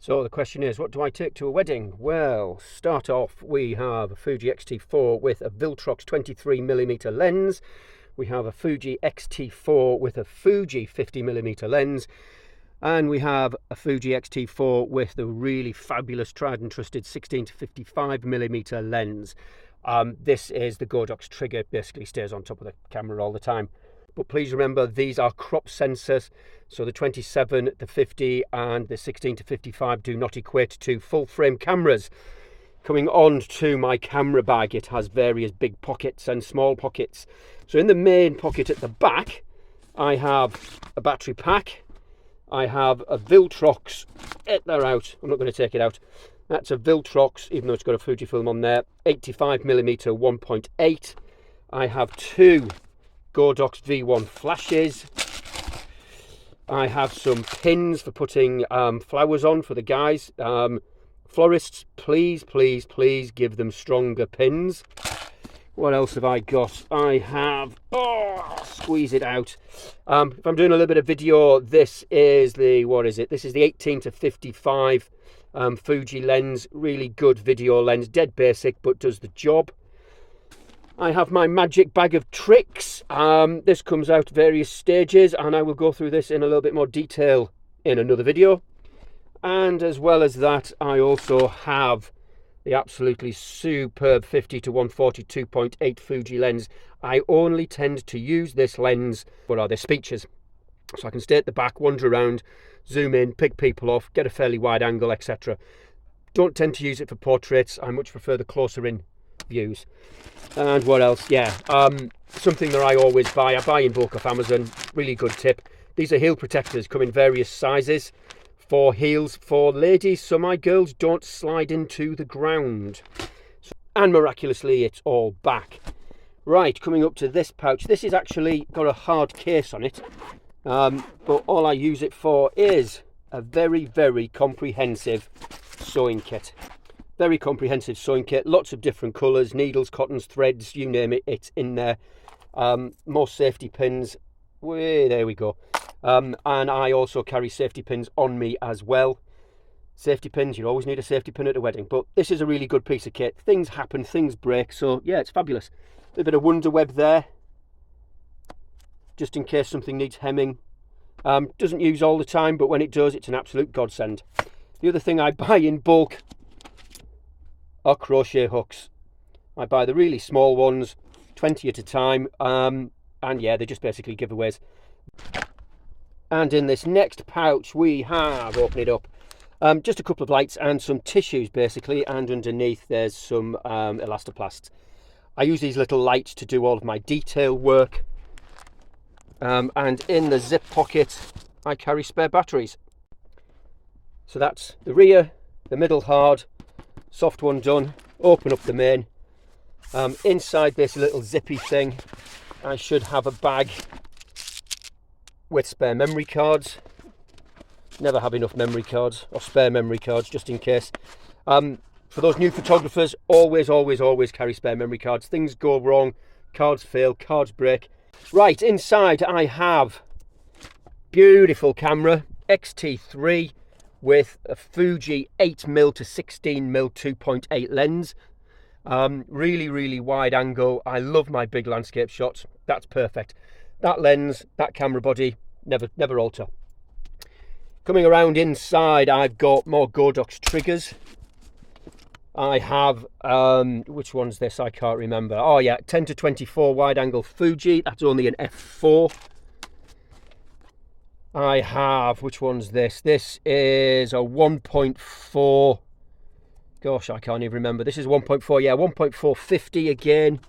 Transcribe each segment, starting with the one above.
So the question is, what do I take to a wedding? Well, start off, we have a Fuji X-T4 with a Viltrox 23mm lens. We have a Fuji X-T4 with a Fuji 50mm lens. And we have a Fuji X-T4 with the really fabulous tried and trusted 16 to 55mm lens. This is the Godox trigger, basically stays on top of the camera all the time. But please remember, these are crop sensors, so the 27, the 50 and the 16 to 55 do not equate to full frame cameras. Coming on to my camera bag, it has various big pockets and small pockets. So in the main pocket at the back, I have a battery pack. I have a Viltrox, they're out, I'm not going to take it out. That's a Viltrox, even though it's got a Fujifilm on there, 85mm 1.8. I have two Godox V1 flashes. I have some pins for putting flowers on for the guys. Florists, please, please, please give them stronger pins. What else have I got? I have, squeeze it out. If I'm doing a little bit of video, this is the, what is it? This is the 18 to 55 Fuji lens. Really good video lens, dead basic, but does the job. I have my magic bag of tricks. This comes out various stages, and I will go through this in a little bit more detail in another video. And as well as that, I also have the absolutely superb 50 to 140 2.8 Fuji lens. I only tend to use this lens for other speeches, so I can stay at the back, wander around, zoom in, pick people off, get a fairly wide angle, etc. Don't tend to use it for portraits. I much prefer the closer in views. And what else? Yeah, something that I always buy. I buy in bulk off Amazon. Really good tip. These are heel protectors, come in various sizes for heels for ladies, so my girls don't slide into the ground. And miraculously, it's all back. Right, coming up to this pouch. This is actually got a hard case on it, but all I use it for is a very, very comprehensive sewing kit. Very comprehensive sewing kit, lots of different colours, needles, cottons, threads, you name it, it's in there. More safety pins, there we go. And I also carry safety pins on me as well. Safety pins, you always need a safety pin at a wedding, but this is a really good piece of kit. Things happen, things break, so yeah, it's fabulous. A little bit of wonder web there, just in case something needs hemming. Doesn't use all the time, but when it does, it's an absolute godsend. The other thing I buy in bulk are crochet hooks. I buy the really small ones, 20 at a time, and yeah, they're just basically giveaways. And in this next pouch we have, open it up, just a couple of lights and some tissues basically, and underneath there's some elastoplasts. I use these little lights to do all of my detail work, and in the zip pocket I carry spare batteries. So that's the rear, the middle hard, soft one done. Open up the main. Inside this little zippy thing I should have a bag with spare memory cards. Never have enough memory cards or spare memory cards, just in case. For those new photographers, always, always, always carry spare memory cards. Things go wrong, cards fail, cards break. Right, inside I have beautiful camera, X-T3 with a Fuji 8mm to 16mm 2.8 lens. Really, really wide angle. I love my big landscape shots. That's perfect. That lens, that camera body, never alter. Coming around inside, I've got more Godox triggers. I have, which one's this? I can't remember. Oh yeah, 10 to 24 wide angle Fuji. That's only an f4. I have, which one's this? This is a 1.4. Gosh, I can't even remember. This is 1.4, yeah, 1.4 50 again.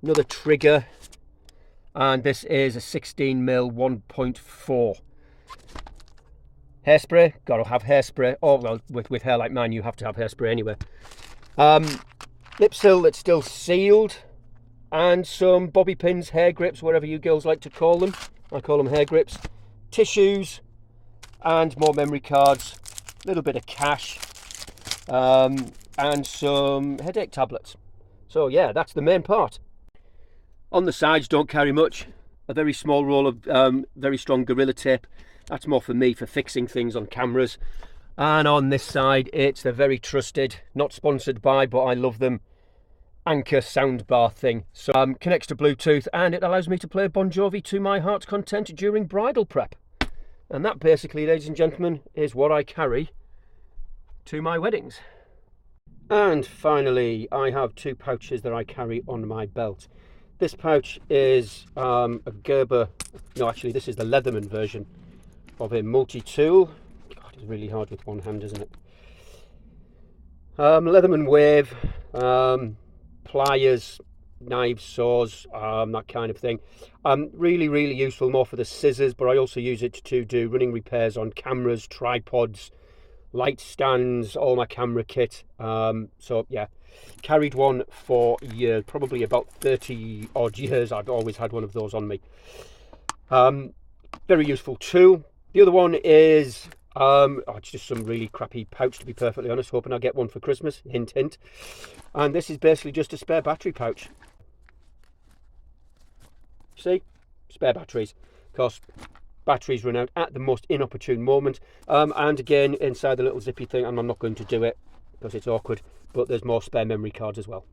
Another trigger. And this is a 16mm 1.4. Hairspray, gotta have hairspray. Oh, well, with hair like mine, you have to have hairspray anyway. Lip seal that's still sealed. And some bobby pins, hair grips, whatever you girls like to call them. I call them hair grips. Tissues and more memory cards, a little bit of cash, and some headache tablets. So yeah, that's the main part. On the sides, don't carry much. A very small roll of very strong Gorilla Tape. That's more for me for fixing things on cameras. And on this side, it's the very trusted, not sponsored by, but I love them, Anchor soundbar thing. So connects to Bluetooth, and it allows me to play Bon Jovi to my heart's content during bridal prep. And that basically, ladies and gentlemen, is what I carry to my weddings. And finally, I have two pouches that I carry on my belt. This pouch is a Gerber, no, actually this is the Leatherman version of a multi-tool. God, it's really hard with one hand, isn't it? Leatherman Wave, pliers, knives, saws, that kind of thing. Really, really useful, more for the scissors, but I also use it to do running repairs on cameras, tripods, light stands, all my camera kit. So yeah, carried one for years, probably about 30 odd years. I've always had one of those on me. Very useful tool. The other one is it's just some really crappy pouch, to be perfectly honest, hoping I'll get one for Christmas, hint hint. And this is basically just a spare battery pouch. See, spare batteries, because batteries run out at the most inopportune moment. And again, inside the little zippy thing, and I'm not going to do it because it's awkward, but there's more spare memory cards as well.